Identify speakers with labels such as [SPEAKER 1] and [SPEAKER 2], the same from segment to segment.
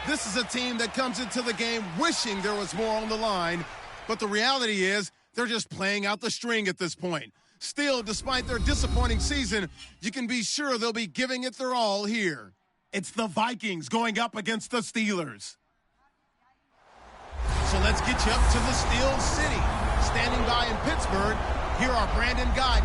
[SPEAKER 1] This is a team that comes into the game wishing there was more on the line, but the reality is they're just playing out the string at this point. Still, despite their disappointing season, you can be sure they'll be giving it their all here. It's the Vikings going up against the Steelers. So let's get you up to the Steel City. Standing by in Pittsburgh, here are Brandon Guyton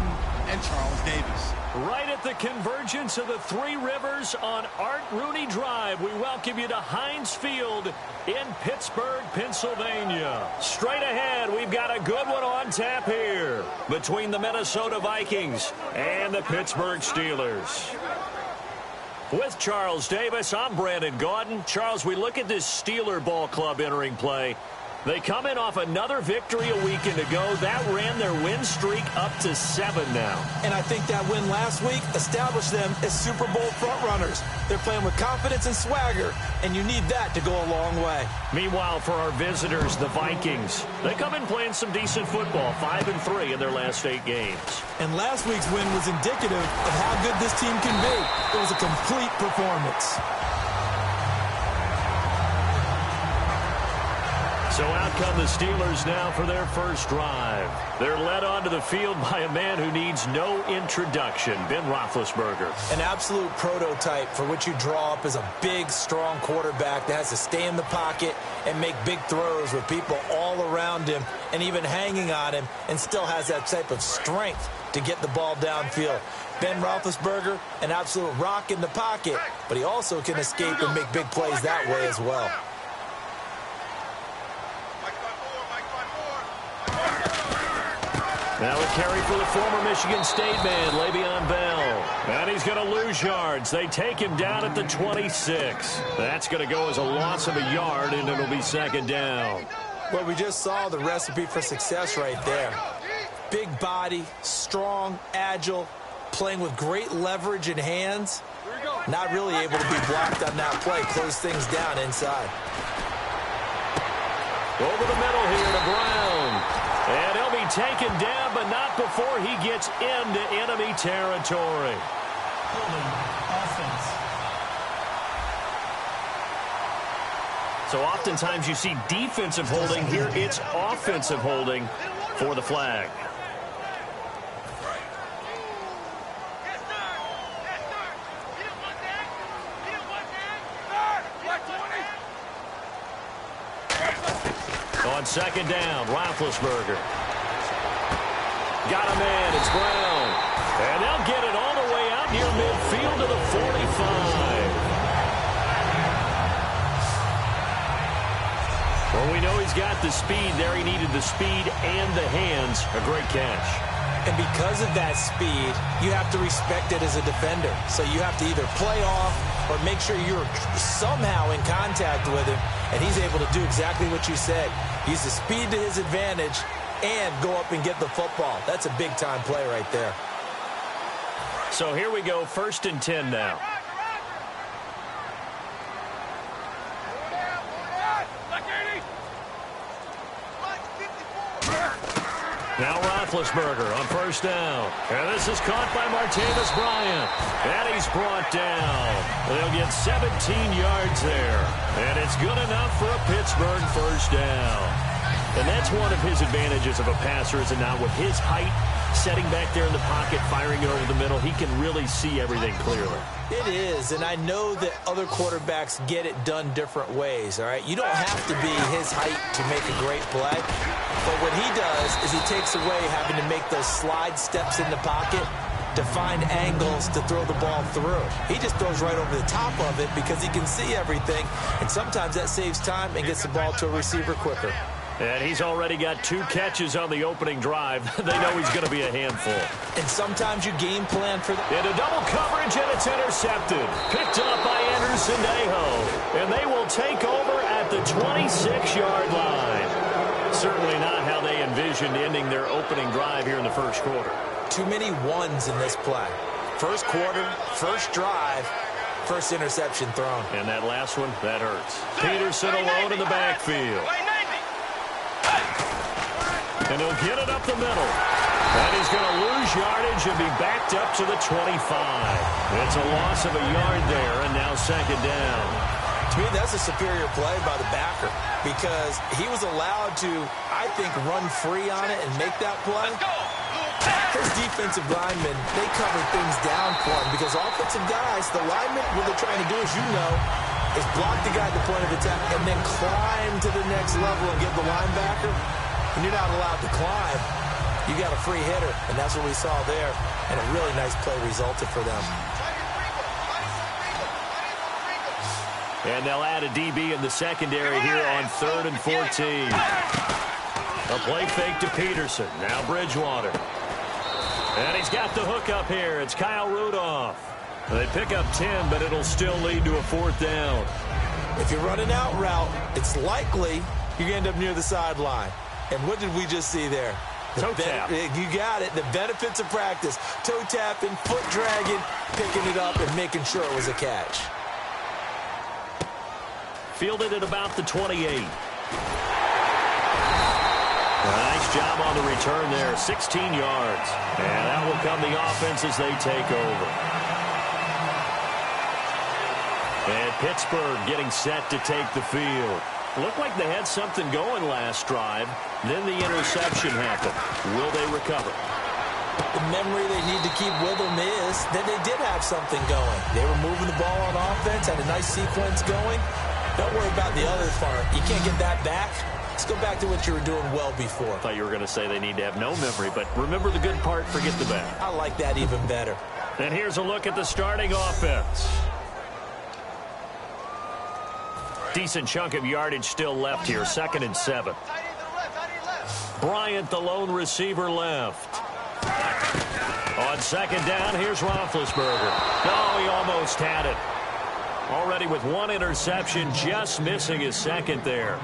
[SPEAKER 1] and Charles Davis.
[SPEAKER 2] Right at the convergence of the Three Rivers on Art Rooney Drive, we welcome you to Heinz Field in Pittsburgh, Pennsylvania. Straight ahead, we've got a good one on tap here between the Minnesota Vikings and the Pittsburgh Steelers. With Charles Davis, I'm Brandon Guyton. Charles, we look at this Steeler ball club entering play. They come in off another victory a weekend ago. That ran their win streak up to 7 now.
[SPEAKER 3] And I think that win last week established them as Super Bowl frontrunners. They're playing with confidence and swagger, and you need that to go a long way.
[SPEAKER 2] Meanwhile, for our visitors, the Vikings, they come in playing some decent football, 5-3 in their last 8 games.
[SPEAKER 3] And last week's win was indicative of how good this team can be. It was a complete performance.
[SPEAKER 2] So out come the Steelers now for their first drive. They're led onto the field by a man who needs no introduction, Ben Roethlisberger.
[SPEAKER 3] An absolute prototype for what you draw up as a big, strong quarterback that has to stay in the pocket and make big throws with people all around him and even hanging on him, and still has that type of strength to get the ball downfield. Ben Roethlisberger, an absolute rock in the pocket, but he also can escape and make big plays that way as well.
[SPEAKER 2] Now a carry for the former Michigan State man, Le'Veon Bell. And he's going to lose yards. They take him down at the 26. That's going to go as a loss of a yard, and it'll be second down.
[SPEAKER 3] Well, we just saw the recipe for success right there. Big body, strong, agile, playing with great leverage in hands. Not really able to be blocked on that play. Close things down inside.
[SPEAKER 2] Over the middle here to Brown. And he'll be taken down, but not before he gets into enemy territory.
[SPEAKER 3] Offense.
[SPEAKER 2] So oftentimes you see defensive holding. Here it's offensive holding for the flag. On second down, Roethlisberger. Got a man, it's Brown. And they'll get it all the way out near midfield to the 45. Well, we know he's got the speed there. He needed the speed and the hands. A great catch.
[SPEAKER 3] And because of that speed, you have to respect it as a defender. So you have to either play off or make sure you're somehow in contact with him, and he's able to do exactly what you said. Use the speed to his advantage and go up and get the football. That's a big-time play right there.
[SPEAKER 2] So here we go, 1st and 10 now. Now Roethlisberger on 1st down. And this is caught by Martavis Bryant. And he's brought down. They'll get 17 yards there. And it's good enough for a Pittsburgh 1st down. And that's one of his advantages of a passer, is it not? With his height, setting back there in the pocket, firing it over the middle, he can really see everything clearly.
[SPEAKER 3] It is, and I know that other quarterbacks get it done different ways, all right? You don't have to be his height to make a great play. But what he does is he takes away having to make those slide steps in the pocket to find angles to throw the ball through. He just throws right over the top of it because he can see everything, and sometimes that saves time and gets the ball to a receiver quicker.
[SPEAKER 2] And he's already got 2 catches on the opening drive. They know he's going to be a handful.
[SPEAKER 3] And sometimes you game plan for that.
[SPEAKER 2] Into double coverage, and it's intercepted. Picked up by Anderson Aho. And they will take over at the 26-yard line. Certainly not how they envisioned ending their opening drive here in the first quarter.
[SPEAKER 3] Too many ones in this play. First quarter, first drive, first interception thrown.
[SPEAKER 2] And that last one, that hurts. Peterson alone in the backfield. And he'll get it up the middle. And he's going to lose yardage and be backed up to the 25. It's a loss of a yard there, and now second down.
[SPEAKER 3] To me, that's a superior play by the backer because he was allowed to, I think, run free on it and make that play. His defensive linemen, they cover things down for him because offensive guys, the linemen, what they're trying to do, as you know, is block the guy at the point of attack and then climb to the next level and give the linebacker. When you're not allowed to climb, you got a free hitter, and that's what we saw there. And a really nice play resulted for them.
[SPEAKER 2] And they'll add a DB in the secondary here on 3rd and 14. A play fake to Peterson. Now Bridgewater. And he's got the hook up here. It's Kyle Rudolph. They pick up 10, but it'll still lead to a 4th down.
[SPEAKER 3] If you're running out route, it's likely you're going to end up near the sideline. And what did we just see there?
[SPEAKER 2] Toe tap.
[SPEAKER 3] You got it. The benefits of practice. Toe tapping, foot dragging, picking it up, and making sure it was a catch.
[SPEAKER 2] Fielded at about the 28. Nice job on the return there. 16 yards. And that will come the offense as they take over. And Pittsburgh getting set to take the field. Looked like they had something going last drive. Then the interception happened. Will they recover?
[SPEAKER 3] The memory they need to keep with them is that they did have something going. They were moving the ball on offense, had a nice sequence going. Don't worry about the other part. You can't get that back. Let's go back to what you were doing well before.
[SPEAKER 2] I thought you were going to say they need to have no memory, but remember the good part, forget the bad.
[SPEAKER 3] I like that even better.
[SPEAKER 2] And here's a look at the starting offense. Decent chunk of yardage still left here. 2nd and 7. Bryant, the lone receiver, left. On 2nd down, here's Roethlisberger. Oh, he almost had it. Already with 1 interception, just missing his 2nd there.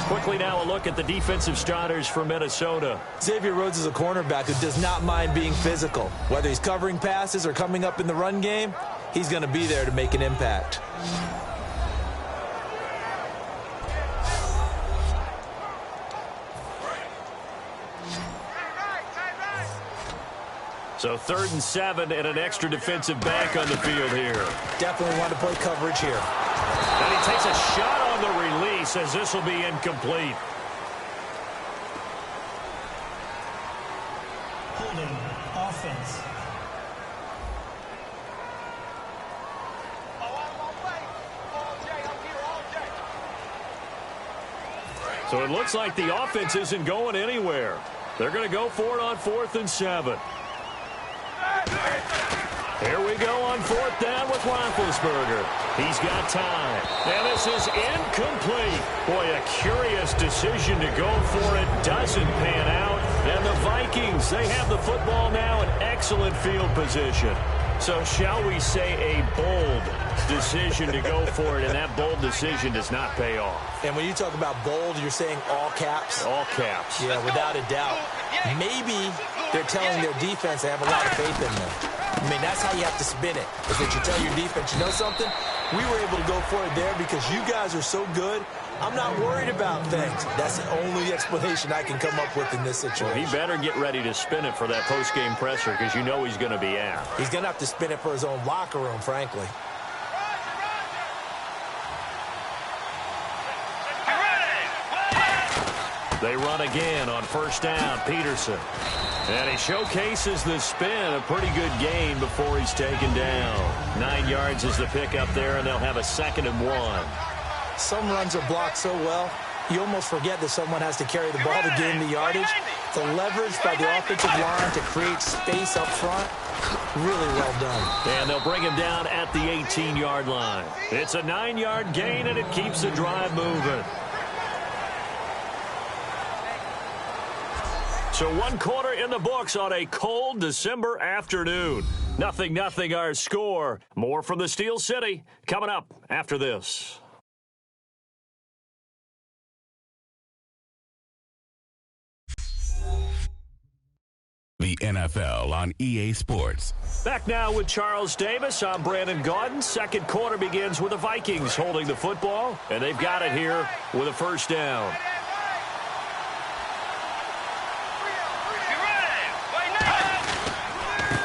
[SPEAKER 2] Quickly now a look at the defensive starters for Minnesota.
[SPEAKER 3] Xavier Rhodes is a cornerback who does not mind being physical. Whether he's covering passes or coming up in the run game, he's going to be there to make an impact.
[SPEAKER 2] So 3rd and 7 and an extra defensive back on the field here.
[SPEAKER 3] Definitely want to play coverage here.
[SPEAKER 2] And he takes a shot on the release as this will be incomplete.
[SPEAKER 4] Holding offense.
[SPEAKER 2] So it looks like the offense isn't going anywhere. They're going to go for it on 4th and 7. Here we go on 4th down with Roethlisberger. He's got time. And this is incomplete. Boy, a curious decision to go for it. Doesn't pan out. And the Vikings, they have the football now in excellent field position. So shall we say a bold decision to go for it, and that bold decision does not pay off.
[SPEAKER 3] And when you talk about bold, you're saying all caps?
[SPEAKER 2] All caps.
[SPEAKER 3] Yeah, without a doubt. Maybe they're telling their defense they have a lot of faith in them. I mean, that's how you have to spin it, is that you tell your defense, you know something? We were able to go for it there because you guys are so good. I'm not worried about things. That's the only explanation I can come up with in this situation.
[SPEAKER 2] Well, he better get ready to spin it for that post-game presser because you know he's going to be out.
[SPEAKER 3] He's going to have to spin it for his own locker room, frankly.
[SPEAKER 2] They run again on 1st down, Peterson. And he showcases the spin, a pretty good gain before he's taken down. 9 yards is the pickup there, and they'll have a 2nd and 1.
[SPEAKER 3] Some runs are blocked so well, you almost forget that someone has to carry the ball to gain the yardage. The leverage by the offensive line to create space up front, really well done.
[SPEAKER 2] And they'll bring him down at the 18-yard line. It's a 9-yard gain, and it keeps the drive moving. So 1 quarter in the books on a cold December afternoon. 0-0 our score. More from the Steel City coming up after this.
[SPEAKER 5] The NFL on EA Sports.
[SPEAKER 2] Back now with Charles Davis. I'm Brandon Gaudin. 2nd quarter begins with the Vikings holding the football, and they've got it here with a 1st down.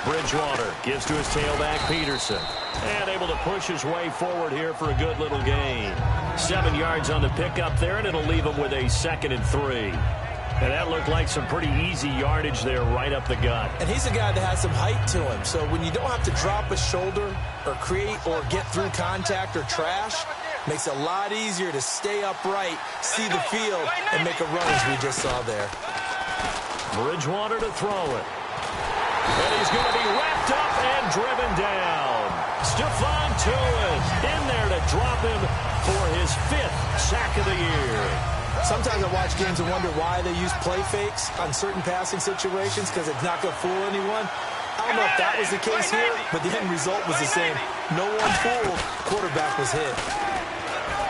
[SPEAKER 2] Bridgewater gives to his tailback, Peterson. And able to push his way forward here for a good little gain. 7 yards on the pickup there, and it'll leave him with a 2nd and 3. And that looked like some pretty easy yardage there right up the gut.
[SPEAKER 3] And he's a guy that has some height to him. So when you don't have to drop a shoulder or create or get through contact or trash, makes it a lot easier to stay upright, see the field, and make a run as we just saw there.
[SPEAKER 2] Bridgewater to throw it. And he's going to be wrapped up and driven down. Stephon Tuitt in there to drop him for his 5th sack of the year.
[SPEAKER 3] Sometimes I watch games and wonder why they use play fakes on certain passing situations because it's not going to fool anyone. I don't know if that was the case here, but the end result was the same. No one fooled. Quarterback was hit.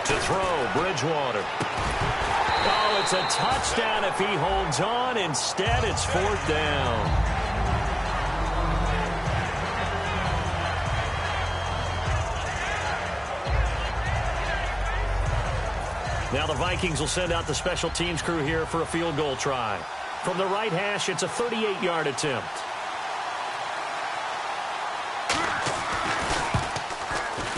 [SPEAKER 2] To throw, Bridgewater. Oh, it's a touchdown if he holds on. Instead, it's 4th down. Now the Vikings will send out the special teams crew here for a field goal try. From the right hash, it's a 38-yard attempt.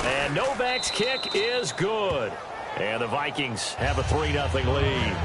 [SPEAKER 2] And Novak's kick is good. And the Vikings have a 3-0 lead.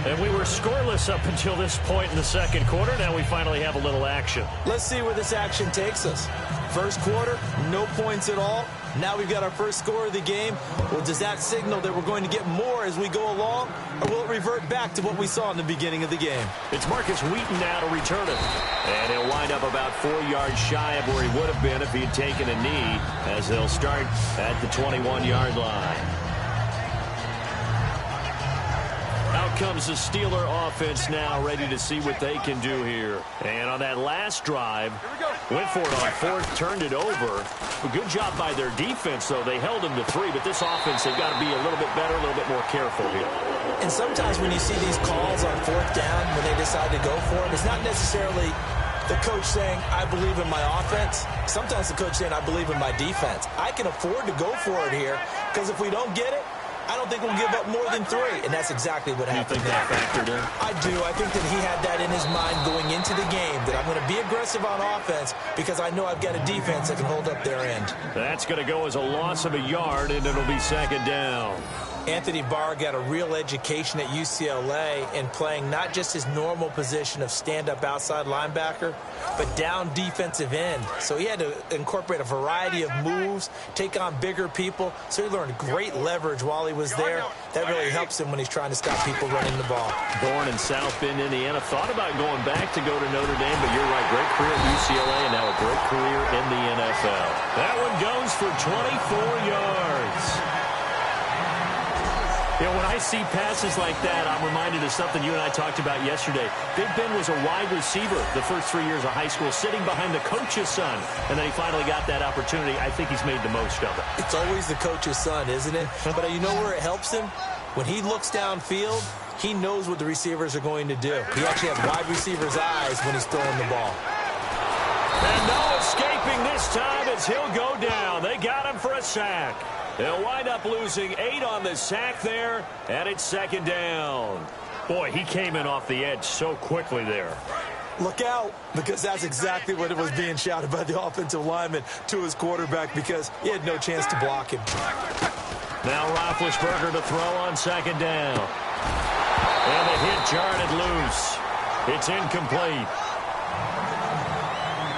[SPEAKER 2] And we were scoreless up until this point in the second quarter. Now we finally have a little action.
[SPEAKER 3] Let's see where this action takes us. First quarter, no points at all. Now we've got our first score of the game. Well, does that signal that we're going to get more as we go along? Or will it revert back to what we saw in the beginning of the game?
[SPEAKER 2] It's Marcus Wheaton now to return it. And he'll wind up about 4 yards shy of where he would have been if he had taken a knee, as they'll start at the 21-yard line. Out comes the Steeler offense now, ready to see what they can do here. And on that last drive, went for it on 4th, turned it over. A good job by their defense, though. They held them to 3, but this offense, they've got to be a little bit better, a little bit more careful here.
[SPEAKER 3] And sometimes when you see these calls on 4th down, when they decide to go for it, it's not necessarily the coach saying, I believe in my offense. Sometimes the coach saying, I believe in my defense. I can afford to go for it here, because if we don't get it, I don't think we'll give up more than 3, and that's exactly what happened.
[SPEAKER 2] You think that factored in?
[SPEAKER 3] I do. I think that he had that in his mind going into the game, that I'm going to be aggressive on offense because I know I've got a defense that can hold up their end.
[SPEAKER 2] That's going to go as a loss of a yard, and it'll be 2nd down.
[SPEAKER 3] Anthony Barr got a real education at UCLA in playing not just his normal position of stand-up outside linebacker, but down defensive end. So he had to incorporate a variety of moves, take on bigger people. So he learned great leverage while he was there. That really helps him when he's trying to stop people running the ball.
[SPEAKER 2] Born in South Bend, Indiana. Thought about going back to go to Notre Dame, but you're right. Great career at UCLA and now a great career in the NFL. That one goes for 24 yards. You know, when I see passes like that, I'm reminded of something you and I talked about yesterday. Big Ben was a wide receiver the first 3 years of high school, sitting behind the coach's son, and then he finally got that opportunity. I think he's made the most of it.
[SPEAKER 3] It's always the coach's son, isn't it? But you know where it helps him? When he looks downfield, he knows what the receivers are going to do. He actually has wide receivers' eyes when he's throwing the ball.
[SPEAKER 2] And no escaping this time as he'll go down. They got him for a sack. They'll wind up losing 8 on the sack there, and it's 2nd down. Boy, he came in off the edge so quickly there.
[SPEAKER 3] Look out, because that's exactly what it was being shouted by the offensive lineman to his quarterback because he had no chance to block him.
[SPEAKER 2] Now Roethlisberger to throw on 2nd down. And the hit jarred it loose. It's incomplete.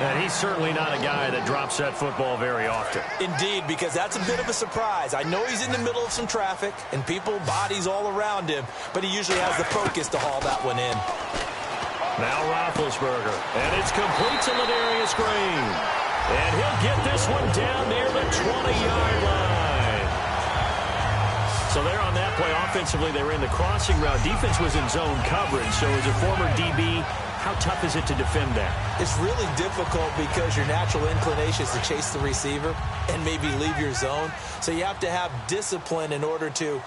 [SPEAKER 2] And he's certainly not a guy that drops that football very often.
[SPEAKER 3] Indeed, because that's a bit of a surprise. I know he's in the middle of some traffic and people, bodies all around him, but he usually has the focus to haul that one in.
[SPEAKER 2] Now Roethlisberger, and it's complete to Ladarius Green. And he'll get this one down near the 20-yard line. So there on that play, offensively, they were in the crossing route. Defense was in zone coverage, so as a former DB, how tough is it to defend that?
[SPEAKER 3] It's really difficult because your natural inclination is to chase the receiver and maybe leave your zone. So you have to have discipline in order to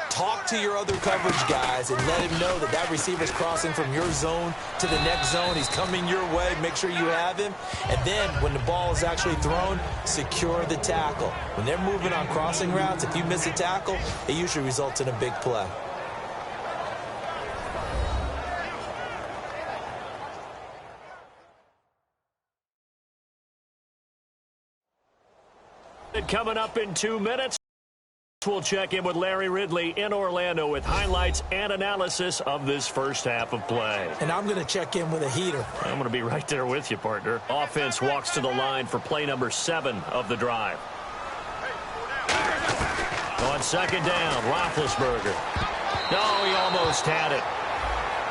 [SPEAKER 3] talk to your other coverage guys and let him know that that receiver's crossing from your zone to the next zone. He's coming your way. Make sure you have him. And then when the ball is actually thrown, secure the tackle. When they're moving on crossing routes, if you miss a tackle, it usually results in a big play.
[SPEAKER 2] coming up in 2 minutes. We'll check in with Larry Ridley in Orlando with highlights and analysis of this first half of play.
[SPEAKER 3] And I'm going to check in with a heater.
[SPEAKER 2] I'm going to be right there with you, partner. Offense walks to the line for play number 7 of the drive. On second down, Roethlisberger. No, he almost had it.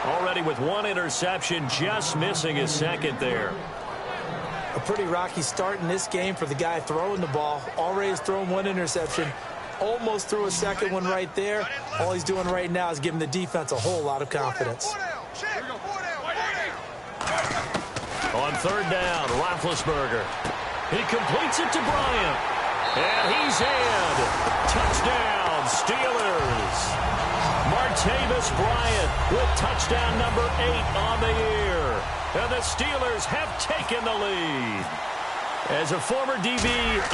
[SPEAKER 2] Already with 1 interception, just missing his second there.
[SPEAKER 3] A pretty rocky start in this game for the guy throwing the ball. Already has thrown 1 interception. Almost threw a second one right there. All he's doing right now is giving the defense a whole lot of confidence.
[SPEAKER 2] On third down, Roethlisberger. He completes it to Bryant. And he's in. Touchdown, Steelers. Martavis Bryant with touchdown number 8 on the year. And the Steelers have taken the lead. As a former DB,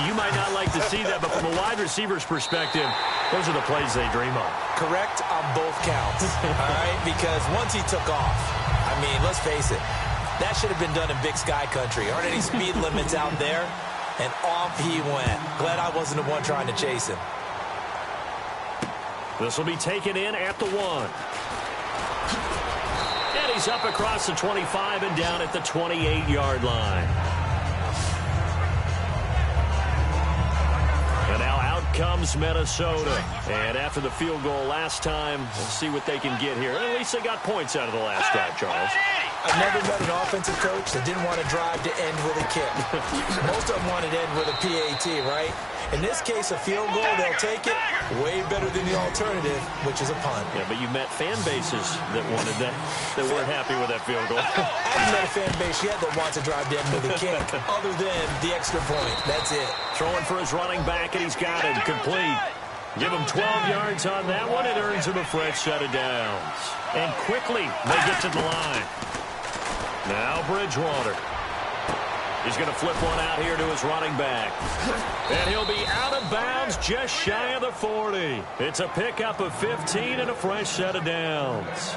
[SPEAKER 2] you might not like to see that, but from a wide receiver's perspective, those are the plays they dream of.
[SPEAKER 3] Correct on both counts, all right? Because once he took off, I mean, let's face it, that should have been done in Big Sky Country. Aren't any speed limits out there? And off he went. Glad I wasn't the one trying to chase him.
[SPEAKER 2] This will be taken in at the 1. And he's up across the 25 and down at the 28-yard line. And now out comes Minnesota. And after the field goal last time, we'll see what they can get here. At least they got points out of the last drive, Charles.
[SPEAKER 3] I've never met an offensive coach that didn't want to drive to end with a kick. Most of them wanted to end with a PAT, right? In this case, a field goal, they'll take it. Way better than the alternative, which is a punt.
[SPEAKER 2] Yeah, but you met fan bases that wanted that weren't happy with that field goal.
[SPEAKER 3] I haven't met a fan base yet that wants to drive to end with a kick, other than the extra point. That's it.
[SPEAKER 2] Throwing for his running back, and he's got it. Complete. Give him 12 yards on that one. It earns him a fresh set of downs. And quickly, they get to the line. Now Bridgewater. He's going to flip one out here to his running back. And he'll be out of bounds just shy of the 40. It's a pickup of 15 and a fresh set of downs.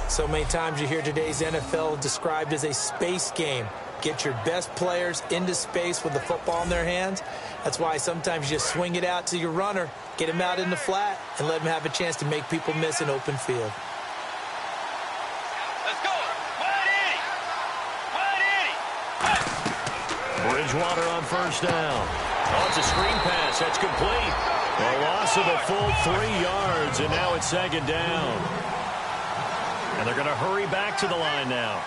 [SPEAKER 3] So many times you hear today's NFL described as a space game. Get your best players into space with the football in their hands. That's why sometimes you just swing it out to your runner, get him out in the flat, and let him have a chance to make people miss an open field.
[SPEAKER 2] Bridgewater on first down. Oh, it's a screen pass. That's complete. A loss of a full 3 yards, and now it's second down. And they're going to hurry back to the line now.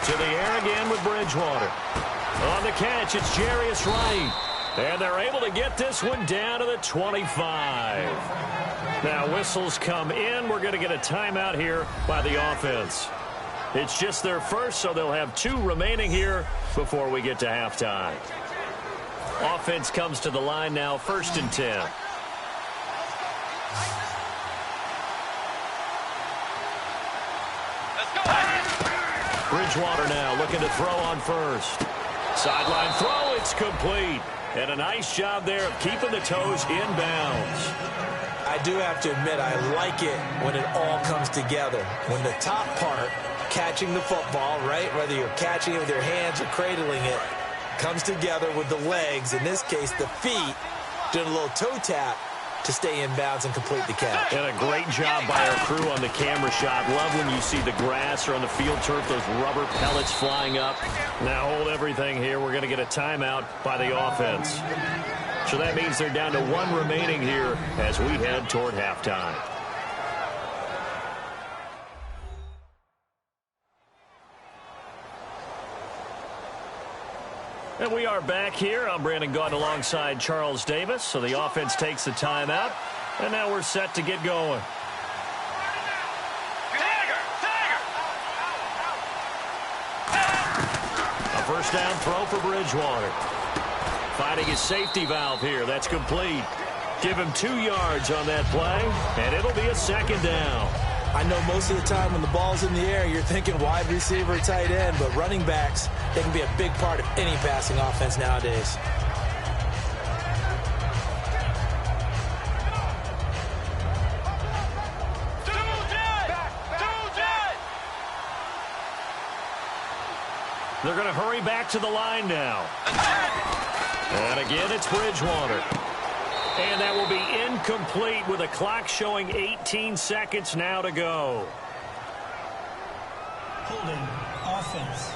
[SPEAKER 2] To the air again with Bridgewater. On the catch, it's Jarius Wright. And they're able to get this one down to the 25. Now whistles come in. We're going to get a timeout here by the offense. It's just their first, so they'll have 2 remaining here before we get to halftime. Offense comes to the line now, 1st and 10. Bridgewater now looking to throw on first. Sideline throw, it's complete. And a nice job there of keeping the toes in bounds.
[SPEAKER 3] I do have to admit, I like it when it all comes together. When the top part, catching the football, right, whether you're catching it with your hands or cradling it, comes together with the legs, in this case the feet, doing a little toe tap to stay in bounds and complete the catch.
[SPEAKER 2] And a great job by our crew on the camera shot. Love when you see the grass or on the field turf, those rubber pellets flying up. Now hold everything here. We're going to get a timeout by the offense. So that means they're down to 1 remaining here as we head toward halftime. And we are back here. I'm Brandon Gaudin alongside Charles Davis. So the offense takes the timeout. And now we're set to get going. A first down throw for Bridgewater. Finding his safety valve here. That's complete. Give him 2 yards on that play. And it'll be a second down.
[SPEAKER 3] I know most of the time when the ball's in the air, you're thinking wide receiver, tight end, but running backs, they can be a big part of any passing offense nowadays.
[SPEAKER 2] They're going to hurry back to the line now. And again, it's Bridgewater. And that will be incomplete with the clock showing 18 seconds now to go.
[SPEAKER 4] Holding offense.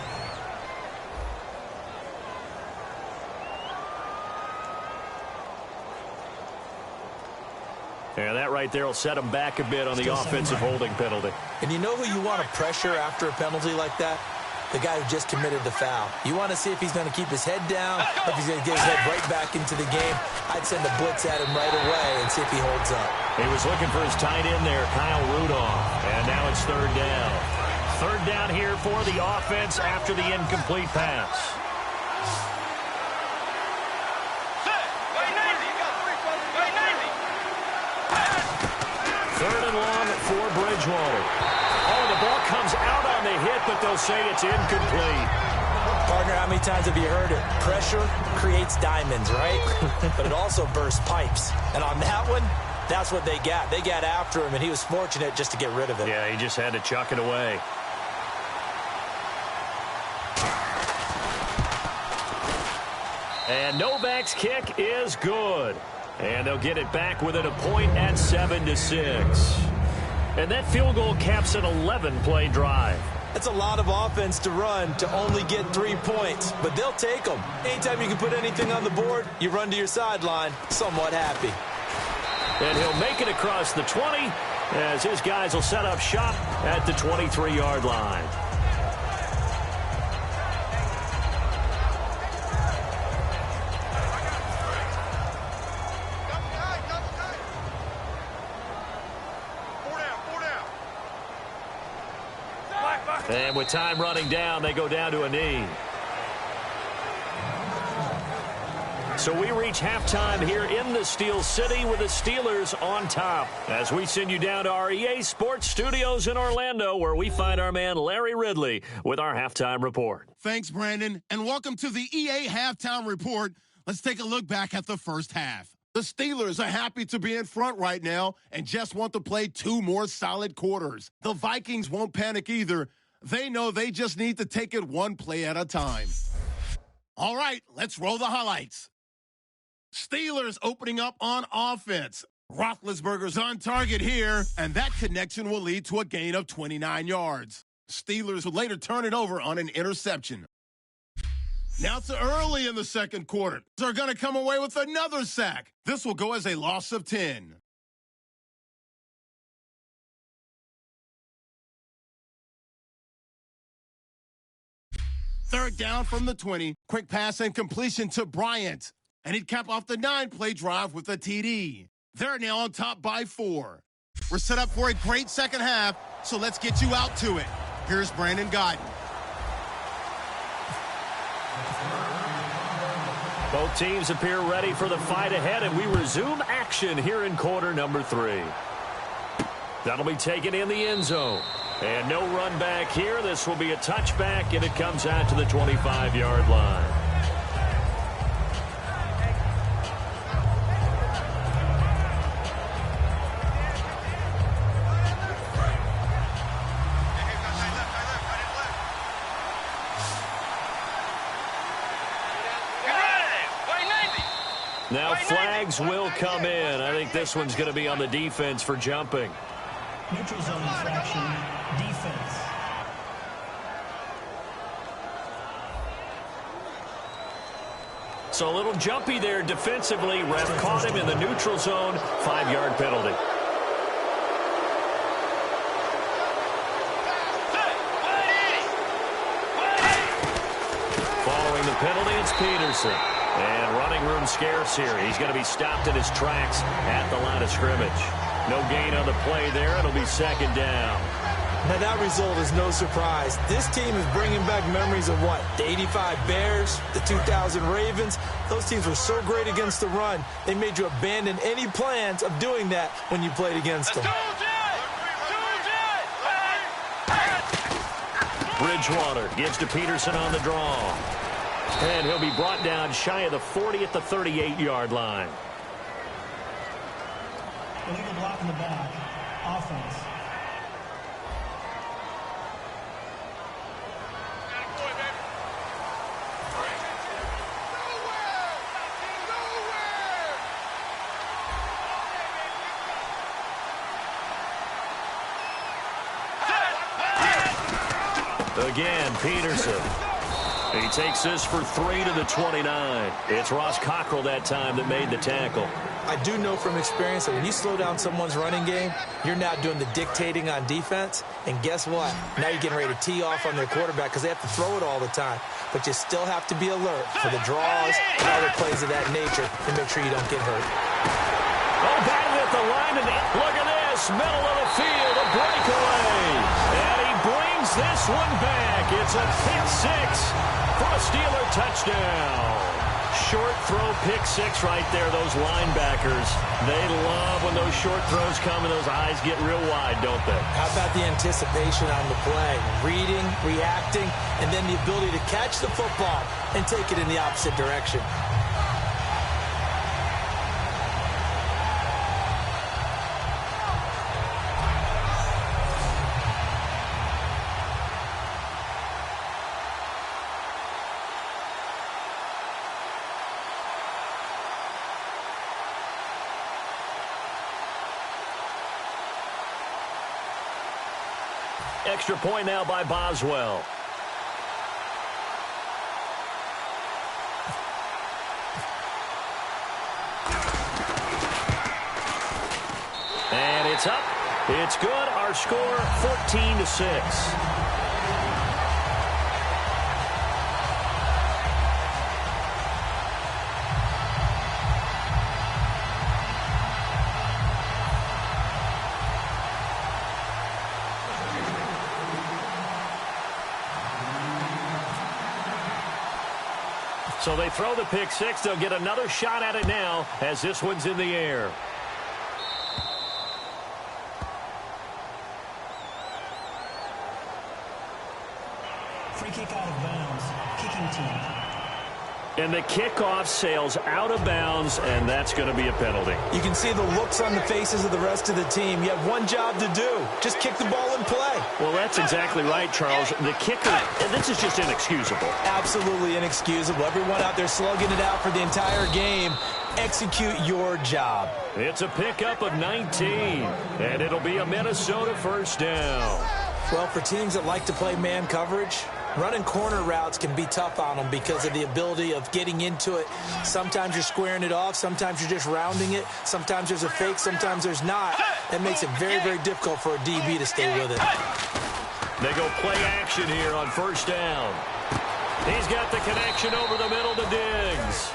[SPEAKER 2] And that right there will set him back a bit on the offensive holding penalty.
[SPEAKER 3] And you know who you want to pressure after a penalty like that? The guy who just committed the foul. You want to see if he's going to keep his head down, if he's going to get his head right back into the game. I'd send a blitz at him right away and see if he holds up.
[SPEAKER 2] He was looking for his tight end there, Kyle Rudolph. And now it's third down. Third down here for the offense after the incomplete pass. Third and long for Bridgewater. Oh, the ball comes out on the hit, but they'll say it's incomplete.
[SPEAKER 3] Partner, how many times have you heard it? Pressure creates diamonds, right? But it also bursts pipes. And on that one, that's what they got. They got after him, and he was fortunate just to get rid of it.
[SPEAKER 2] Yeah, he just had to chuck it away. And Novak's kick is good. And they'll get it back within a point at 7-6. And that field goal caps an 11-play drive.
[SPEAKER 3] That's a lot of offense to run to only get 3 points, but they'll take them. Anytime you can put anything on the board, you run to your sideline somewhat happy.
[SPEAKER 2] And he'll make it across the 20 as his guys will set up shop at the 23-yard line. And with time running down, they go down to a knee. So we reach halftime here in the Steel City with the Steelers on top. As we send you down to our EA Sports Studios in Orlando, where we find our man Larry Ridley with our halftime report.
[SPEAKER 1] Thanks, Brandon, and welcome to the EA Halftime Report. Let's take a look back at the first half. The Steelers are happy to be in front right now and just want to play 2 more solid quarters. The Vikings won't panic either. They know they just need to take it 1 play at a time. All right, let's roll the highlights. Steelers opening up on offense. Roethlisberger's on target here, and that connection will lead to a gain of 29 yards. Steelers will later turn it over on an interception. Now it's early in the second quarter. They're going to come away with another sack. This will go as a loss of 10. Third down from the 20. Quick pass and completion to Bryant. And he'd cap off the 9-play drive with a TD. They're now on top by 4. We're set up for a great second half, so let's get you out to it. Here's Brandon Guyton.
[SPEAKER 2] Both teams appear ready for the fight ahead, and we resume action here in quarter number 3. That'll be taken in the end zone. And no run back here. This will be a touchback, and it comes out to the 25-yard line. Now flags will come in. I think this one's going to be on the defense for jumping.
[SPEAKER 4] Neutral zone infraction, defense.
[SPEAKER 2] So a little jumpy there defensively. Ref caught him in the neutral zone. 5-yard penalty. Following the penalty, it's Peterson. And running room scarce here. He's going to be stopped in his tracks at the line of scrimmage. No gain on the play there. It'll be second down.
[SPEAKER 3] Now, that result is no surprise. This team is bringing back memories of what? The 85 Bears, the 2000 Ravens. Those teams were so great against the run, they made you abandon any plans of doing that when you played against them.
[SPEAKER 2] Bridgewater gives to Peterson on the draw. And he'll be brought down shy of the 40 at the 38-yard line.
[SPEAKER 4] Illegal block in the back. Offense.
[SPEAKER 2] Again, Peterson. He takes this for 3 to the 29. It's Ross Cockrell that time that made the tackle.
[SPEAKER 3] I do know from experience that when you slow down someone's running game, you're now doing the dictating on defense. And guess what? Now you're getting ready to tee off on their quarterback because they have to throw it all the time. But you still have to be alert for the draws and other plays of that nature to make sure you don't get hurt.
[SPEAKER 2] Oh, batted at the line. And look at this. Middle of the field. A breakaway. And he brings this one back. It's a pick six for a Steeler touchdown. Short throw pick six right there, those linebackers. They love when those short throws come and those eyes get real wide, don't they?
[SPEAKER 3] How about the anticipation on the play? Reading, reacting, and then the ability to catch the football and take it in the opposite direction.
[SPEAKER 2] Extra point now by Boswell. And it's up. It's good. Our score 14-6. So they throw the pick six. They'll get another shot at it now as this one's in the air.
[SPEAKER 4] Free kick out of bounds. Kicking team.
[SPEAKER 2] And the kickoff sails out of bounds, and that's going to be a penalty.
[SPEAKER 3] You can see the looks on the faces of the rest of the team. You have one job to do. Just kick the ball and play.
[SPEAKER 2] Well, that's exactly right, Charles. The kicker, and this is just inexcusable.
[SPEAKER 3] Absolutely inexcusable. Everyone out there slugging it out for the entire game. Execute your job.
[SPEAKER 2] It's a pickup of 19, and it'll be a Minnesota first down.
[SPEAKER 3] Well, for teams that like to play man coverage, running corner routes can be tough on them because of the ability of getting into it. Sometimes you're squaring it off. Sometimes you're just rounding it. Sometimes there's a fake. Sometimes there's not. That makes it very, very difficult for a DB to stay with it.
[SPEAKER 2] They go play action here on first down. He's got the connection over the middle to Diggs.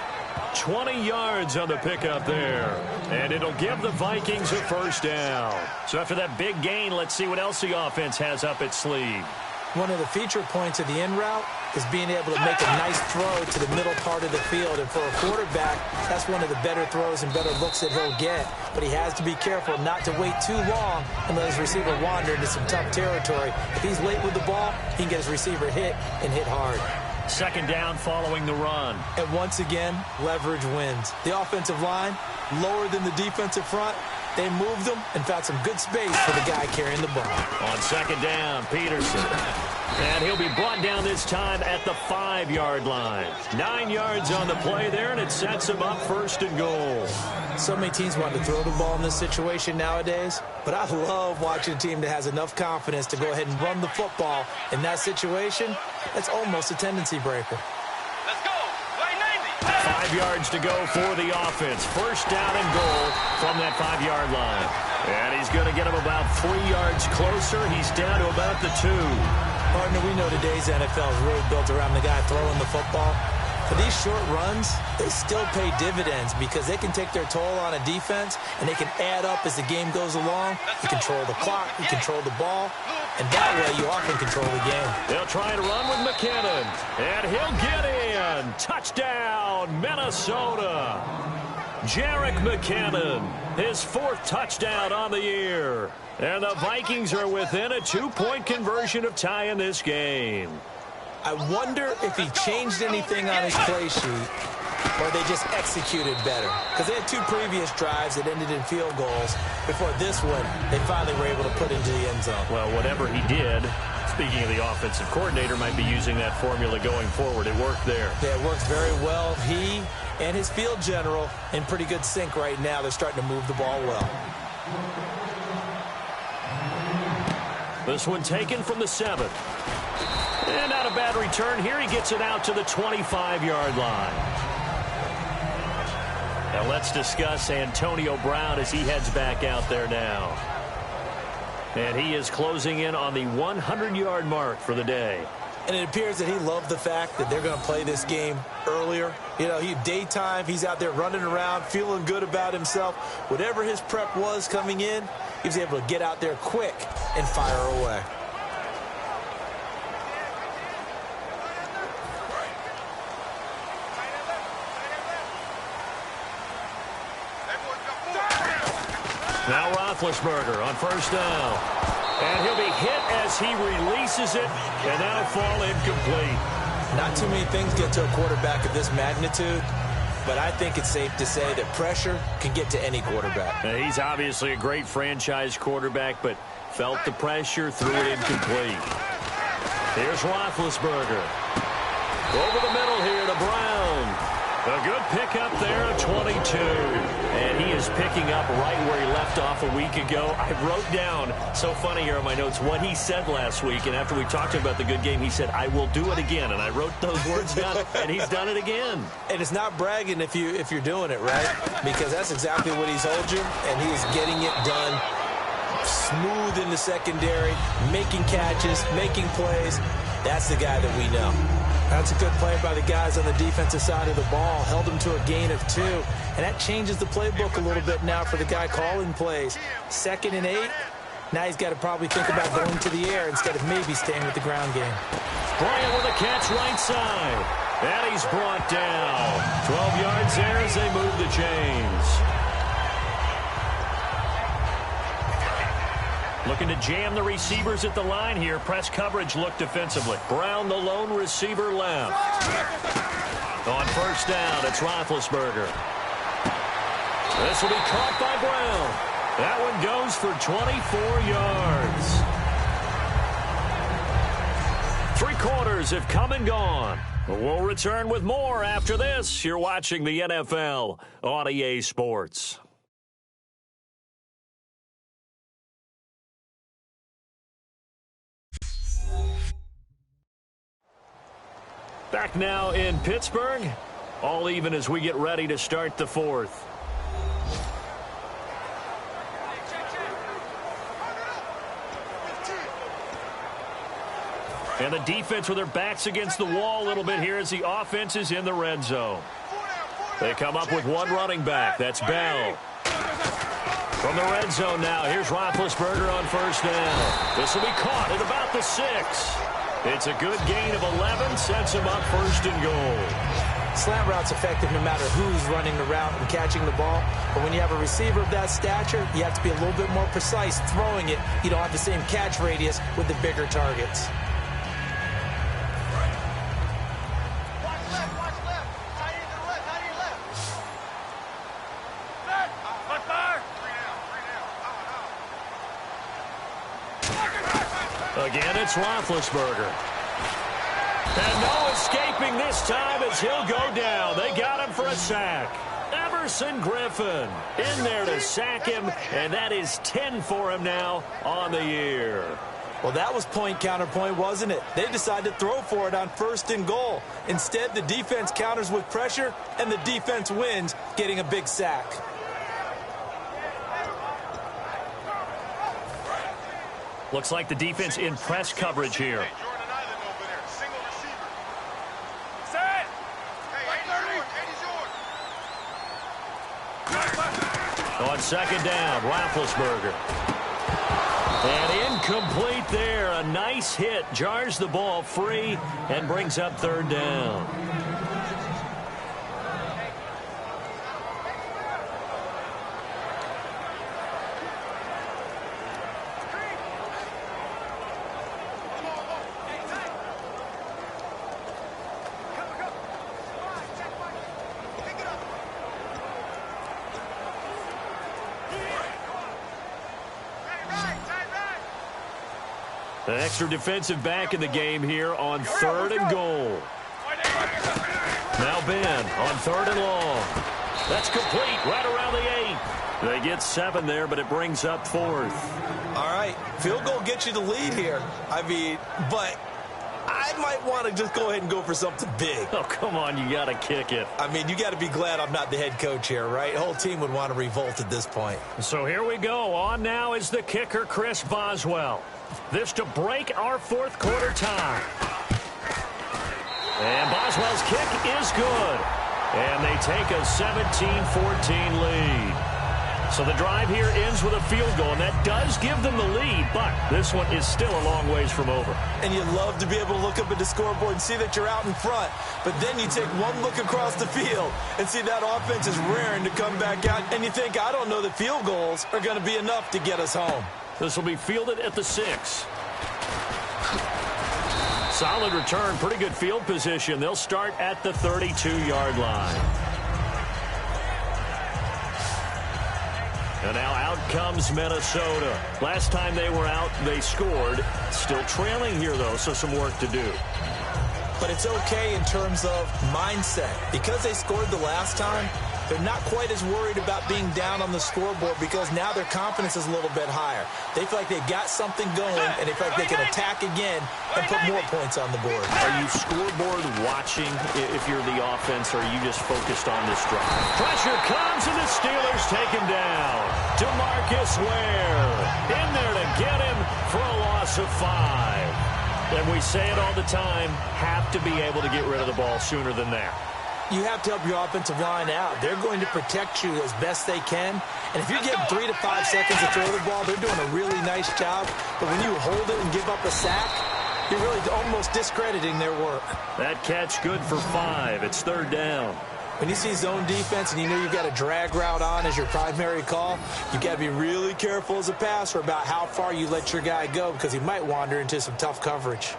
[SPEAKER 2] 20 yards on the pickup there. And it'll give the Vikings a first down. So after that big gain, let's see what else the offense has up its sleeve.
[SPEAKER 3] One of the feature points of the in route is being able to make a nice throw to the middle part of the field. And for a quarterback, that's one of the better throws and better looks that he'll get. But he has to be careful not to wait too long and let his receiver wander into some tough territory. If he's late with the ball, he can get his receiver hit and hit hard.
[SPEAKER 2] Second down following the run.
[SPEAKER 3] And once again, leverage wins. The offensive line, lower than the defensive front. They moved them and found some good space for the guy carrying the ball.
[SPEAKER 2] On second down, Peterson. And he'll be brought down this time at the 5-yard line. 9 yards on the play there, and it sets him up first and goal.
[SPEAKER 3] So many teams want to throw the ball in this situation nowadays, but I love watching a team that has enough confidence to go ahead and run the football. In that situation, that's almost a tendency breaker.
[SPEAKER 6] Let's go. Play 90.
[SPEAKER 2] 5 yards to go for the offense. First down and goal from that 5-yard line. And he's going to get him about 3 yards closer. He's down to about the 2.
[SPEAKER 3] Partner, we know today's NFL is really built around the guy throwing the football. For these short runs, they still pay dividends because they can take their toll on a defense and they can add up as the game goes along. You control the clock, you control the ball, and that way you often control the game.
[SPEAKER 2] They'll try to run with McKinnon, and he'll get in. Touchdown, Minnesota. Jerick McKinnon, his 4th touchdown on the year. And the Vikings are within a 2-point conversion of tying this game.
[SPEAKER 3] I wonder if he changed anything on his play sheet or they just executed better. Because they had 2 previous drives that ended in field goals. Before this one, they finally were able to put into the end zone.
[SPEAKER 2] Well, whatever he did, speaking of the offensive coordinator, might be using that formula going forward. It worked there.
[SPEAKER 3] Yeah, it works very well. He and his field general in pretty good sync right now. They're starting to move the ball well.
[SPEAKER 2] This one taken from the 7. And not a bad return here. He gets it out to the 25-yard line. Now let's discuss Antonio Brown as he heads back out there now. And he is closing in on the 100-yard mark for the day.
[SPEAKER 3] And it appears that he loved the fact that they're going to play this game earlier. You know, daytime, he's out there running around, feeling good about himself. Whatever his prep was coming in, he was able to get out there quick and fire away.
[SPEAKER 2] Now Roethlisberger on first down. And he'll be hit as he releases it, and that'll fall incomplete.
[SPEAKER 3] Not too many things get to a quarterback of this magnitude, but I think it's safe to say that pressure can get to any quarterback.
[SPEAKER 2] Now, he's obviously a great franchise quarterback, but felt the pressure, threw it incomplete. Here's Roethlisberger. Over the middle here to Brown. A good pickup there of 22. And he is picking up right where he left off a week ago. I wrote down, so funny here in my notes, what he said last week. And after we talked about the good game, he said, I will do it again. And I wrote those words down, and he's done it again.
[SPEAKER 3] And it's not bragging if you're doing it, right? Because that's exactly what he's told you, and he is getting it done smooth in the secondary, making catches, making plays. That's the guy that we know. That's a good play by the guys on the defensive side of the ball. Held him to a gain of 2. And that changes the playbook a little bit now for the guy calling plays. 2nd and 8. Now he's got to probably think about going to the air instead of maybe staying with the ground game.
[SPEAKER 2] Bryant with a catch right side. And he's brought down. 12 yards there as they move the chains. Looking to jam the receivers at the line here. Press coverage look defensively. Brown, the lone receiver, left. On first down, it's Roethlisberger. This will be caught by Brown. That one goes for 24 yards. 3 quarters have come and gone. We'll return with more after this. You're watching the NFL on EA Sports. Back now in Pittsburgh. All even as we get ready to start the 4th. And the defense with their backs against the wall a little bit here as the offense is in the red zone. They come up with one running back. That's Bell. From the red zone now, here's Roethlisberger on first down. This will be caught at about the 6. It's a good gain of 11, sets him up first and goal.
[SPEAKER 3] Slant route's effective no matter who's running the route and catching the ball. But when you have a receiver of that stature, you have to be a little bit more precise throwing it. You don't have the same catch radius with the bigger targets.
[SPEAKER 2] Again, it's Roethlisberger. And no escaping this time as he'll go down. They got him for a sack. Everson Griffin in there to sack him, and that is 10 for him now on the year.
[SPEAKER 3] Well, that was point counterpoint, wasn't it? They decided to throw for it on first and goal. Instead, the defense counters with pressure, and the defense wins, getting a big sack.
[SPEAKER 2] Looks like the defense in press coverage here. On second down, Roethlisberger. And incomplete there. A nice hit. Jars the ball free and brings up third down. An extra defensive back in the game here on third and goal. Now Ben on third and long. That's complete right around the 8. They get 7 there, but it brings up fourth.
[SPEAKER 3] All right, field goal gets you the lead here. I mean, but I might want to just go ahead and go for something big.
[SPEAKER 2] Oh, come on, you got to kick it.
[SPEAKER 3] I mean, you got to be glad I'm not the head coach here, right? The whole team would want to revolt at this point.
[SPEAKER 2] So here we go. On now is the kicker, Chris Boswell. This to break our fourth quarter tie. And Boswell's kick is good. And they take a 17-14 lead. So the drive here ends with a field goal, and that does give them the lead, but this one is still a long ways from over.
[SPEAKER 3] And you love to be able to look up at the scoreboard and see that you're out in front, but then you take one look across the field and see that offense is raring to come back out, and you think, I don't know that field goals are going to be enough to get us home.
[SPEAKER 2] This will be fielded at the 6. Solid return, pretty good field position. They'll start at the 32-yard line. And now out comes Minnesota. Last time they were out, they scored. Still trailing here, though, so some work to do.
[SPEAKER 3] But it's okay in terms of mindset. Because they scored the last time, they're not quite as worried about being down on the scoreboard because now their confidence is a little bit higher. They feel like they've got something going, and they feel like they can attack again and put more points on the board.
[SPEAKER 2] Are you scoreboard watching if you're the offense, or are you just focused on this drive? Pressure comes, and the Steelers take him down. DeMarcus Ware in there to get him for a loss of 5. And we say it all the time, have to be able to get rid of the ball sooner than that.
[SPEAKER 3] You have to help your offensive line out. They're going to protect you as best they can. And if you're getting 3 to 5 seconds to throw the ball, they're doing a really nice job. But when you hold it and give up a sack, you're really almost discrediting their work.
[SPEAKER 2] That catch good for 5. It's 3rd down.
[SPEAKER 3] When you see zone defense and you know you've got a drag route on as your primary call, you've got to be really careful as a passer about how far you let your guy go because he might wander into some tough coverage.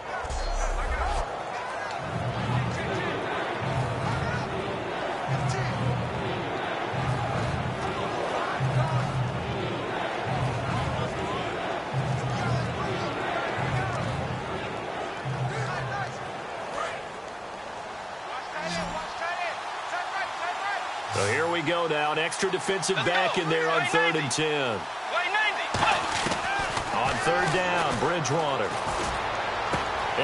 [SPEAKER 2] So here we go now. An extra defensive back in there on 3rd and 10. On 3rd down, Bridgewater.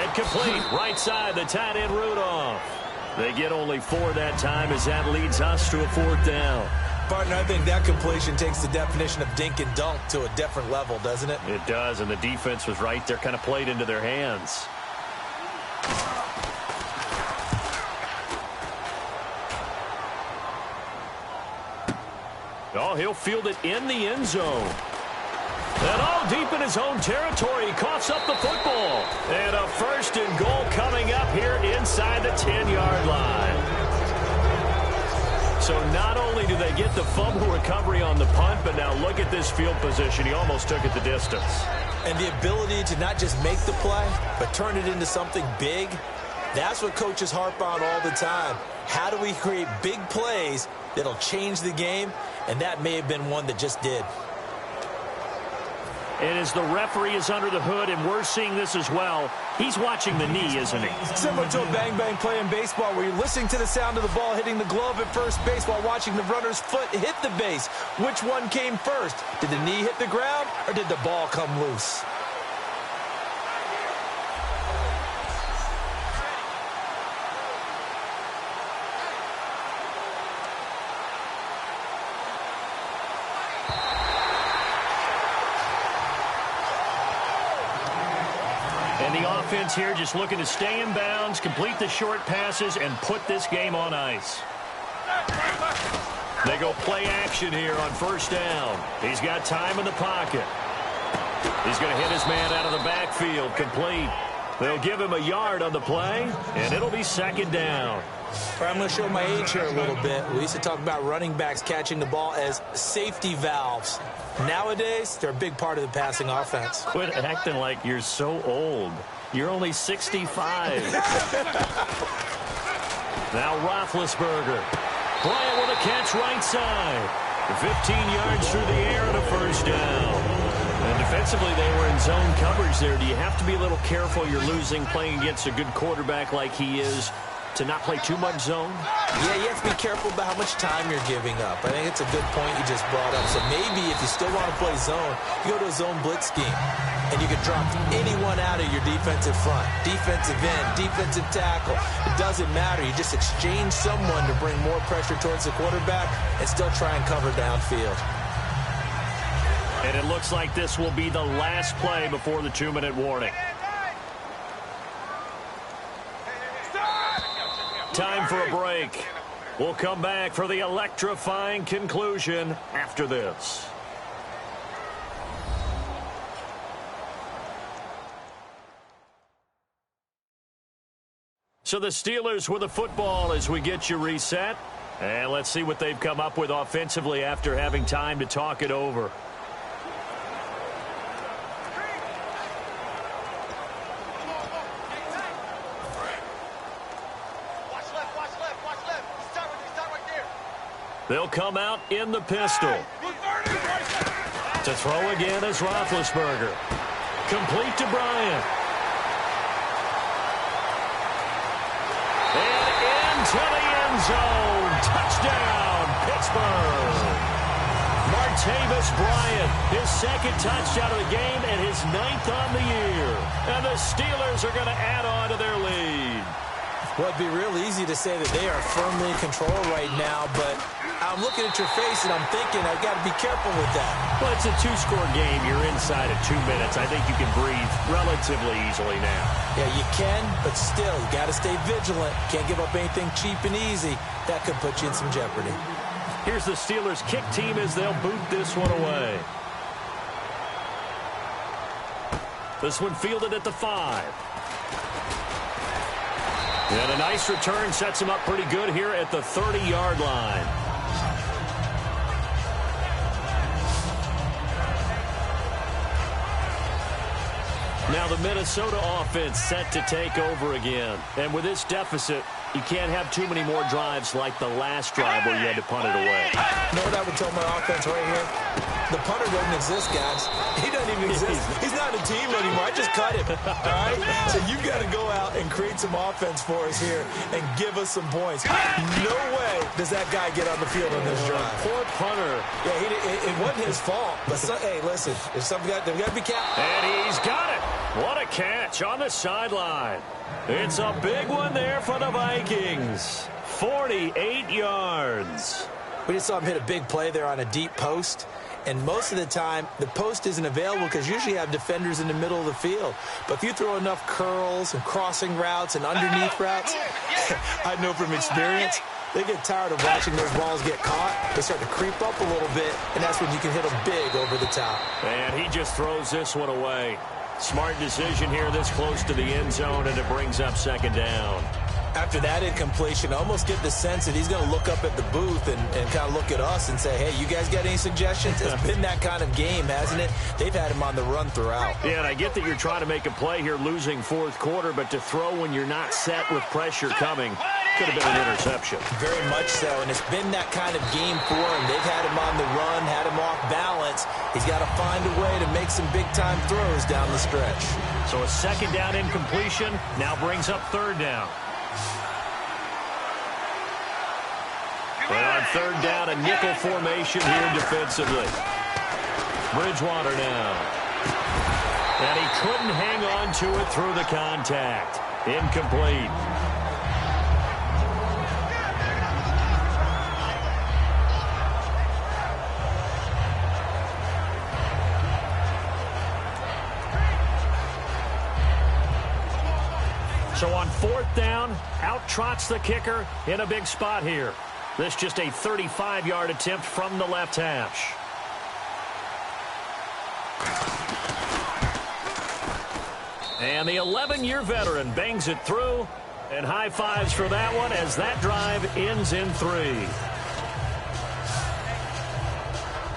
[SPEAKER 2] Incomplete. Right side, the tight end Rudolph. They get only 4 that time as that leads us to a 4th down.
[SPEAKER 3] Partner, I think that completion takes the definition of dink and dunk to a different level, doesn't it?
[SPEAKER 2] It does, and the defense was right there, kind of played into their hands. Oh, he'll field it in the end zone. And all deep in his own territory, he coughs up the football. And a 1st and goal coming up here inside the 10-yard line. So not only do they get the fumble recovery on the punt, but now look at this field position. He almost took it the distance.
[SPEAKER 3] And the ability to not just make the play, but turn it into something big, that's what coaches harp on all the time. How do we create big plays that'll change the game? And that may have been one that just did.
[SPEAKER 2] And as the referee is under the hood, and we're seeing this as well, he's watching the knee, isn't he?
[SPEAKER 3] Similar to a bang-bang play in baseball where you're listening to the sound of the ball hitting the glove at first base while watching the runner's foot hit the base. Which one came first? Did the knee hit the ground, or did the ball come loose?
[SPEAKER 2] And the offense here just looking to stay in bounds, complete the short passes, and put this game on ice. They go play action here on 1st down. He's got time in the pocket. He's going to hit his man out of the backfield, complete. They'll give him a yard on the play, and it'll be 2nd down.
[SPEAKER 3] I'm going to show my age here a little bit. We used to talk about running backs catching the ball as safety valves. Nowadays, they're a big part of the passing offense.
[SPEAKER 2] Quit acting like you're so old. You're only 65. Now Roethlisberger. Bryant with a catch right side. 15 yards through the air and a 1st down. And defensively, they were in zone coverage there. Do you have to be a little careful? You're losing playing against a good quarterback like he is. to not play too much zone?
[SPEAKER 3] Yeah, you have to be careful about how much time you're giving up. I think it's a good point you just brought up. So maybe if you still want to play zone, you go to a zone blitz scheme. And you can drop anyone out of your defensive front. Defensive end, defensive tackle. It doesn't matter. You just exchange someone to bring more pressure towards the quarterback and still try and cover downfield.
[SPEAKER 2] And it looks like this will be the last play before the 2-minute warning. Time for a break. We'll come back for the electrifying conclusion after this. So the Steelers with the football as we get you reset. And let's see what they've come up with offensively after having time to talk it over. They'll come out in the pistol. To throw again is Roethlisberger. Complete to Bryant. And into the end zone. Touchdown, Pittsburgh. Martavis Bryant, his second touchdown of the game and his 9th on the year. And the Steelers are going to add on to their lead.
[SPEAKER 3] Well, it'd be real easy to say that they are firmly in control right now, but I'm looking at your face and I'm thinking I've got to be careful with that.
[SPEAKER 2] Well, it's a 2-score game. You're inside of 2 minutes. I think you can breathe relatively easily now.
[SPEAKER 3] Yeah, you can, but still, you got to stay vigilant. Can't give up anything cheap and easy. That could put you in some jeopardy.
[SPEAKER 2] Here's the Steelers' kick team as they'll boot this one away. This one fielded at the 5. And a nice return sets him up pretty good here at the 30-yard line. Now the Minnesota offense set to take over again. And with this deficit, you can't have too many more drives like the last drive where you had to punt it away.
[SPEAKER 3] You know what I would tell my offense right here? The punter doesn't exist, guys. He doesn't even exist. He's not a team anymore. I just cut him. All right? So you've got to go out and create some offense for us here and give us some points. No way does that guy get on the field on this drive.
[SPEAKER 2] Poor punter.
[SPEAKER 3] Yeah, it wasn't his fault. But, hey, listen, if something they've got to be capped.
[SPEAKER 2] And he's got it. What a catch on the sideline. It's a big one there for the Vikings. 48 yards.
[SPEAKER 3] We just saw him hit a big play there on a deep post. And most of the time, the post isn't available because usually you have defenders in the middle of the field. But if you throw enough curls and crossing routes and underneath routes, I know from experience, they get tired of watching those balls get caught. They start to creep up a little bit, and that's when you can hit them big over the top.
[SPEAKER 2] And he just throws this one away. Smart decision here this close to the end zone, and it brings up 2nd down.
[SPEAKER 3] After that incompletion, I almost get the sense that he's going to look up at the booth and kind of look at us and say, hey, you guys got any suggestions? It's been that kind of game, hasn't it? They've had him on the run throughout.
[SPEAKER 2] Yeah, and I get that you're trying to make a play here losing 4th quarter, but to throw when you're not set with pressure coming could have been an interception.
[SPEAKER 3] Very much so, and it's been that kind of game for him. They've had him on the run, had him off balance. He's got to find a way to make some big-time throws down the stretch.
[SPEAKER 2] So a 2nd down incompletion now brings up 3rd down. And on 3rd down, a nickel formation here defensively. Bridgewater now. And he couldn't hang on to it through the contact. Incomplete. So on 4th down, out trots the kicker in a big spot here. This just a 35-yard attempt from the left hash. And the 11-year veteran bangs it through. And high fives for that one as that drive ends in 3.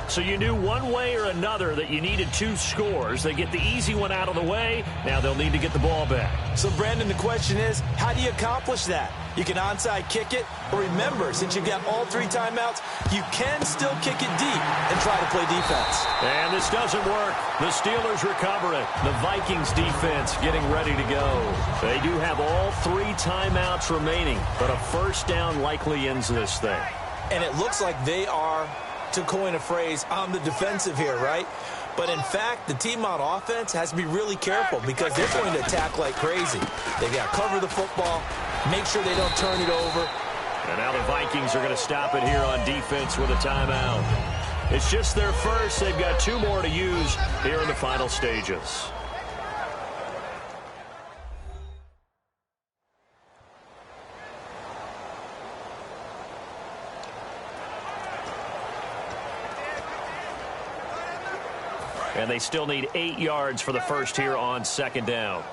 [SPEAKER 2] So you knew one way or another that you needed 2 scores. They get the easy one out of the way. Now they'll need to get the ball back.
[SPEAKER 3] So, Brandon, the question is, how do you accomplish that? You can onside kick it, or remember, since you've got all 3 timeouts, you can still kick it deep and try to play defense.
[SPEAKER 2] And this doesn't work. The Steelers recover it. The Vikings defense getting ready to go. They do have all 3 timeouts remaining, but a first down likely ends this thing.
[SPEAKER 3] And it looks like they are, to coin a phrase, on the defensive here, right? But in fact, the team on offense has to be really careful because they're going to attack like crazy. They've got to cover the football, make sure they don't turn it over.
[SPEAKER 2] And now the Vikings are going to stop it here on defense with a timeout. It's just their first. They've got 2 more to use here in the final stages. And they still need 8 yards for the first here on second down.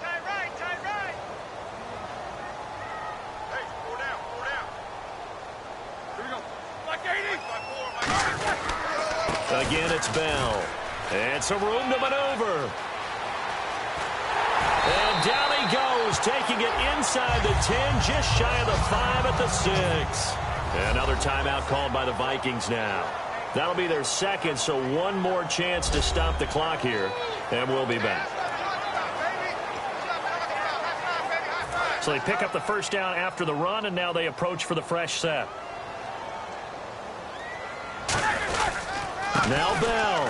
[SPEAKER 2] Again, it's Bell. And some room to maneuver. And down he goes, taking it inside the 10, just shy of the 5 at the 6. Another timeout called by the Vikings now. That'll be their second, so one more chance to stop the clock here, and we'll be back. So they pick up the first down after the run, and now they approach for the fresh set. Now Bell.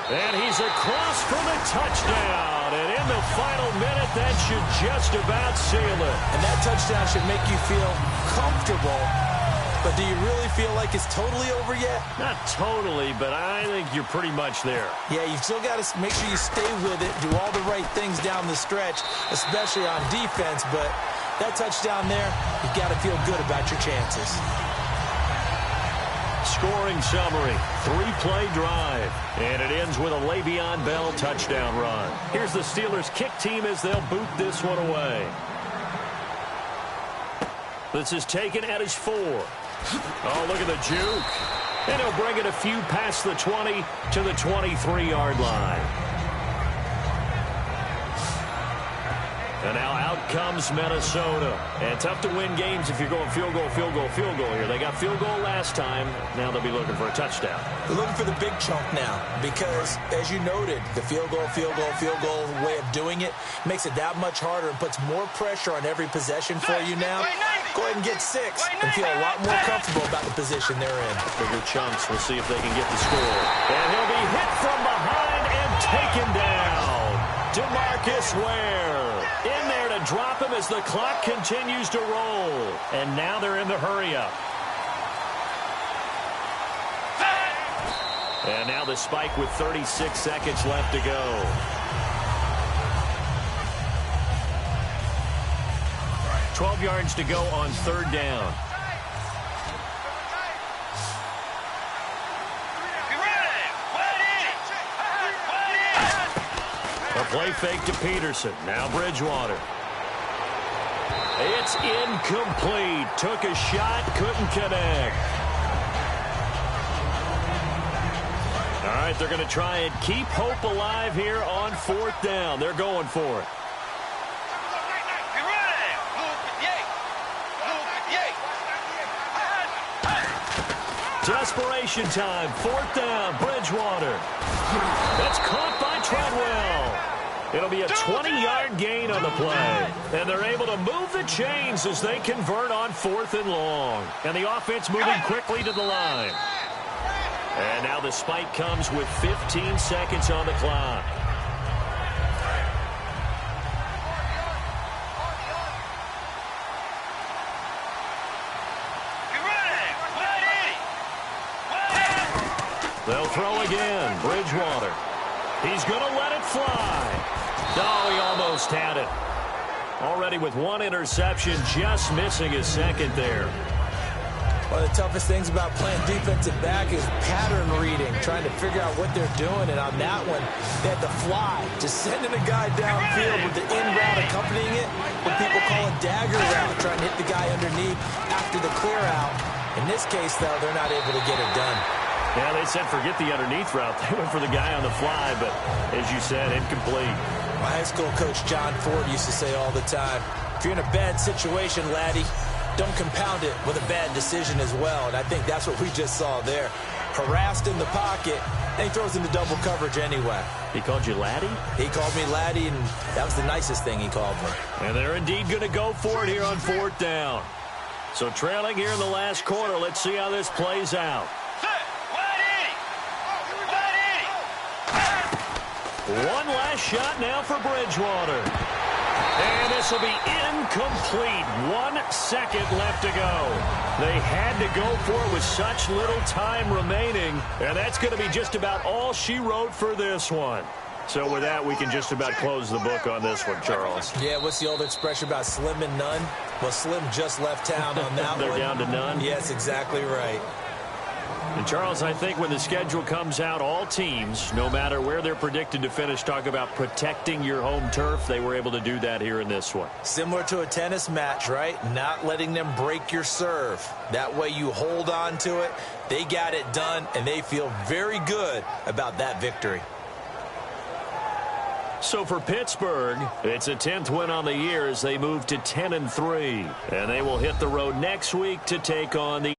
[SPEAKER 2] And he's across for the touchdown. And in the final minute, that should just about seal it.
[SPEAKER 3] And that touchdown should make you feel comfortable. But do you really feel like it's totally over yet?
[SPEAKER 2] Not totally, but I think you're pretty much there.
[SPEAKER 3] Yeah, you've still got to make sure you stay with it, do all the right things down the stretch, especially on defense. But that touchdown there, you've got to feel good about your chances.
[SPEAKER 2] Scoring summary, 3-play drive. And it ends with a Le'Veon Bell touchdown run. Here's the Steelers kick team as they'll boot this one away. This is taken at his 4. Oh, look at the juke. And he'll bring it a few past the 20 to the 23-yard line. And now out comes Minnesota. And tough to win games if you're going field goal, field goal, field goal here. They got field goal last time. Now they'll be looking for a touchdown.
[SPEAKER 3] They're looking for the big chunk now because, as you noted, the field goal way of doing it makes it that much harder and puts more pressure on every possession for you now. Go ahead and get 6 and feel a lot more comfortable about the position they're in.
[SPEAKER 2] Bigger chunks. We'll see if they can get the score. And he'll be hit from behind and taken down. DeMarcus Ware in there to drop him as the clock continues to roll. And now they're in the hurry-up. And now the spike with 36 seconds left to go. $12 yards to go on third down. A play fake to Peterson. Now Bridgewater. It's incomplete. Took a shot, couldn't connect. All right, they're going to try and keep hope alive here on fourth down. They're going for it. Desperation time. Fourth down. Bridgewater. That's caught by Treadwell. It'll be a 20-yard gain on the play. And they're able to move the chains as they convert on 4th and long. And the offense moving quickly to the line. And now the spike comes with 15 seconds on the clock. They'll throw again. Bridgewater. He's going to let it fly. Oh, he almost had it. Already with one interception, just missing his second there.
[SPEAKER 3] One of the toughest things about playing defensive back is pattern reading, trying to figure out what they're doing. And on that one, they had to fly, just sending a guy downfield with the in route accompanying it, what people call a dagger route, trying to hit the guy underneath after the clear out. In this case, though, they're not able to get it done.
[SPEAKER 2] Yeah, they said forget the underneath route. They went for the guy on the fly, but as you said, incomplete.
[SPEAKER 3] My high school coach John Ford used to say all the time, if you're in a bad situation, laddie, don't compound it with a bad decision as well. And I think that's what we just saw there. Harassed in the pocket, and he throws into double coverage anyway.
[SPEAKER 2] He called you laddie?
[SPEAKER 3] He called me laddie, and that was the nicest thing he called me.
[SPEAKER 2] And they're indeed going to go for it here on 4th down. So trailing here in the last quarter, let's see how this plays out. One last shot now for Bridgewater. And this will be incomplete. 1 second left to go. They had to go for it with such little time remaining. And that's going to be just about all she wrote for this one. So with that, we can just about close the book on this one, Charles.
[SPEAKER 3] Yeah, what's the old expression about slim and none? Well, Slim just left town on that
[SPEAKER 2] They're
[SPEAKER 3] one.
[SPEAKER 2] down to none?
[SPEAKER 3] Yes, exactly right.
[SPEAKER 2] And, Charles, I think when the schedule comes out, all teams, no matter where they're predicted to finish, talk about protecting your home turf. They were able to do that here in this one.
[SPEAKER 3] Similar to a tennis match, right? Not letting them break your serve. That way you hold on to it. They got it done, and they feel very good about that victory.
[SPEAKER 2] So for Pittsburgh, it's a 10th win on the year as they move to 10-3. And they will hit the road next week to take on the